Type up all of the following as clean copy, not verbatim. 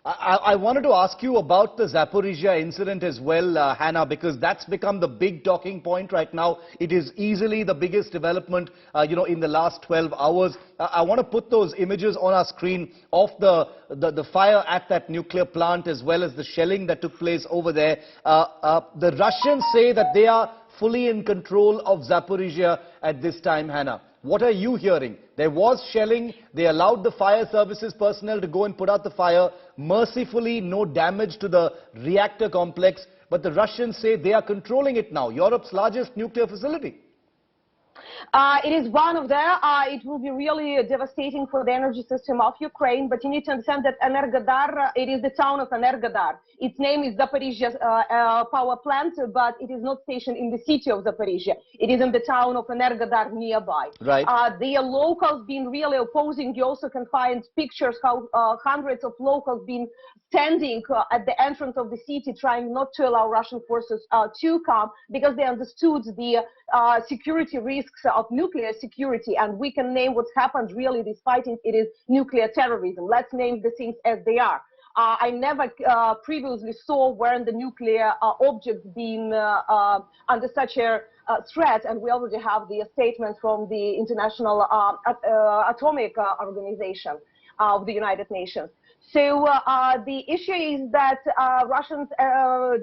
I wanted to ask you about the Zaporizhzhia incident as well, Hannah, because that's become the big talking point right now. It is easily the biggest development, in the last 12 hours. I want to put those images on our screen of the fire at that nuclear plant as well as the shelling that took place over there. The Russians say that they are fully in control of Zaporizhzhia at this time, Hannah. What are you hearing? There was shelling. They allowed the fire services personnel to go and put out the fire. Mercifully, no damage to the reactor complex. But the Russians say they are controlling it now, Europe's largest nuclear facility. It is one of them. It will be really devastating for the energy system of Ukraine. But you need to understand that Energodar, it is the town of Energodar. Its name is Zaporizhzhia power plant, but it is not stationed in the city of Zaporizhzhia. It is in the town of Energodar nearby. Right. The locals been really opposing. You also can find pictures how hundreds of locals been standing at the entrance of the city, trying not to allow Russian forces to come, because they understood the security risks of nuclear security. And we can name what's happened. Really, this fighting, it is nuclear terrorism. Let's name the things as they are. I never previously saw where the nuclear objects being under such a threat, and we already have the statement from the International Atomic Organization of the United Nations. So the issue is that Russians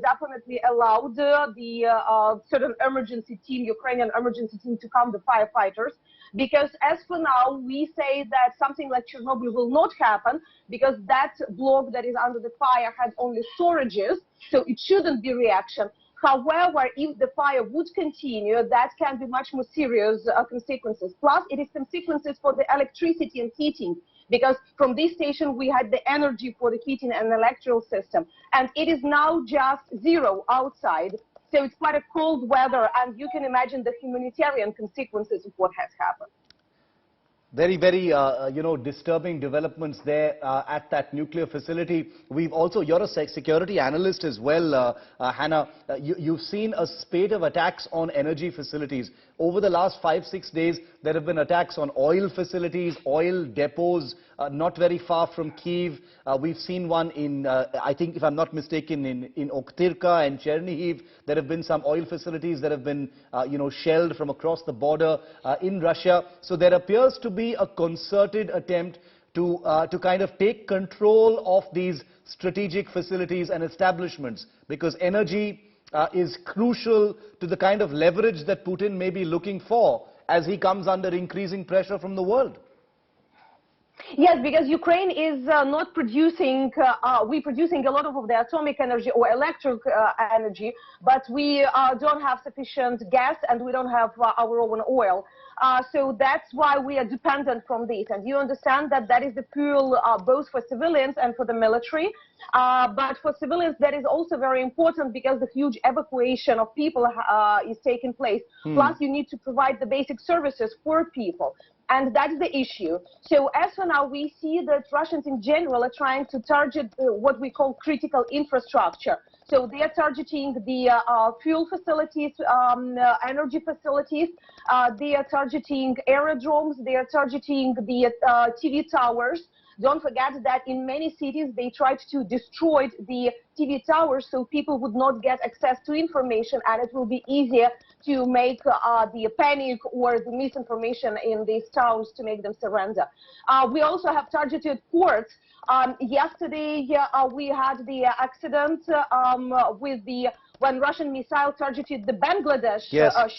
definitely allowed the certain emergency team, Ukrainian emergency team, to come, the firefighters, because as for now, we say that something like Chernobyl will not happen, because that block that is under the fire had only storages, so it shouldn't be reaction. However, if the fire would continue, that can be much more serious consequences. Plus, it is consequences for the electricity and heating, because from this station we had the energy for the heating and electrical system, and it is now just zero outside. So it's quite a cold weather, and you can imagine the humanitarian consequences of what has happened. Very, very, disturbing developments there at that nuclear facility. We've also, you're a security analyst as well, Hannah. You've seen a spate of attacks on energy facilities. Over the last 5-6 days, there have been attacks on oil facilities, oil depots, not very far from Kyiv. We've seen one in, I think, if I'm not mistaken, in Oktyrka and Chernihiv. There have been some oil facilities that have been, shelled from across the border in Russia. So there appears to be a concerted attempt to kind of take control of these strategic facilities and establishments, because energy is crucial to the kind of leverage that Putin may be looking for as he comes under increasing pressure from the world. Yes, because Ukraine is not producing, we're producing a lot of the atomic energy or electric energy, but we don't have sufficient gas and we don't have our own oil. So that's why we are dependent from this. And you understand that that is the fuel both for civilians and for the military. But for civilians, that is also very important, because the huge evacuation of people is taking place. Plus, you need to provide the basic services for people. And that's the issue. So as for now, we see that Russians in general are trying to target what we call critical infrastructure. So they are targeting the fuel facilities, energy facilities. They are targeting aerodromes. They are targeting the TV towers. Don't forget that in many cities, they tried to destroy the TV towers so people would not get access to information, and it will be easier to make the panic or the misinformation in these towns to make them surrender. We also have targeted ports. Yesterday, we had the accident when Russian missile targeted the Bangladesh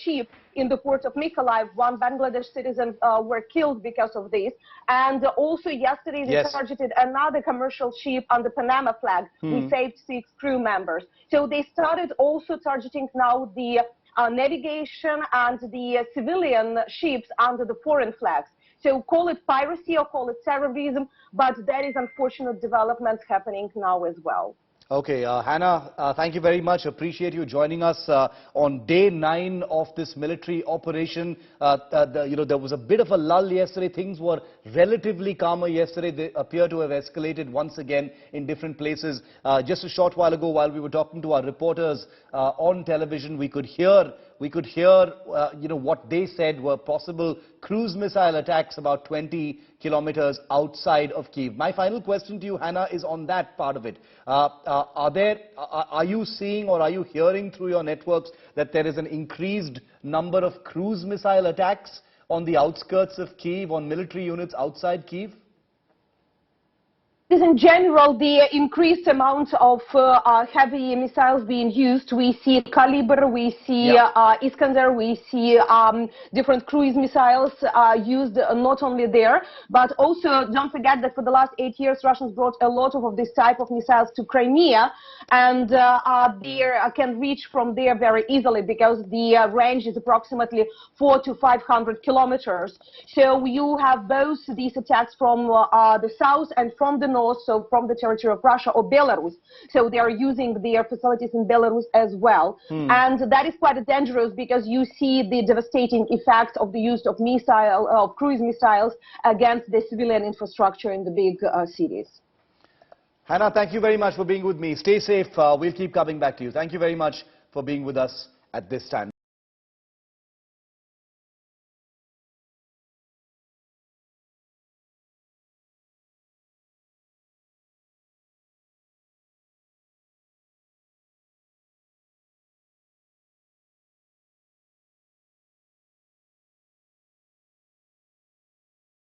ship in the port of Mykolaiv. One Bangladesh citizen were killed because of this. And also yesterday they targeted another commercial ship under Panama flag. We saved 6 crew members. So they started also targeting now the navigation and the civilian ships under the foreign flags. So call it piracy or call it terrorism, but there is unfortunate developments happening now as well. Okay, Hannah, thank you very much. Appreciate you joining us on day 9 of this military operation. There was a bit of a lull yesterday. Things were relatively calmer yesterday. They appear to have escalated once again in different places. Just a short while ago, while we were talking to our reporters on television, we could hear we could hear, what they said were possible cruise missile attacks about 20 kilometers outside of Kyiv. My final question to you, Hanna, is on that part of it. Are you seeing or are you hearing through your networks that there is an increased number of cruise missile attacks on the outskirts of Kyiv, on military units outside Kyiv? In general, the increased amount of heavy missiles being used, we see Kalibr, we see Iskander, we see different cruise missiles used not only there, but also don't forget that for the last 8 years, Russians brought a lot of this type of missiles to Crimea, and they can reach from there very easily because the range is approximately 400 to 500 kilometers. So you have both these attacks from the south and from the north, so from the territory of Russia or Belarus. So they are using their facilities in Belarus as well. And that is quite dangerous because you see the devastating effects of the use of cruise missiles against the civilian infrastructure in the big cities. Hanna, thank you very much for being with me. Stay safe. We'll keep coming back to you. Thank you very much for being with us at this time.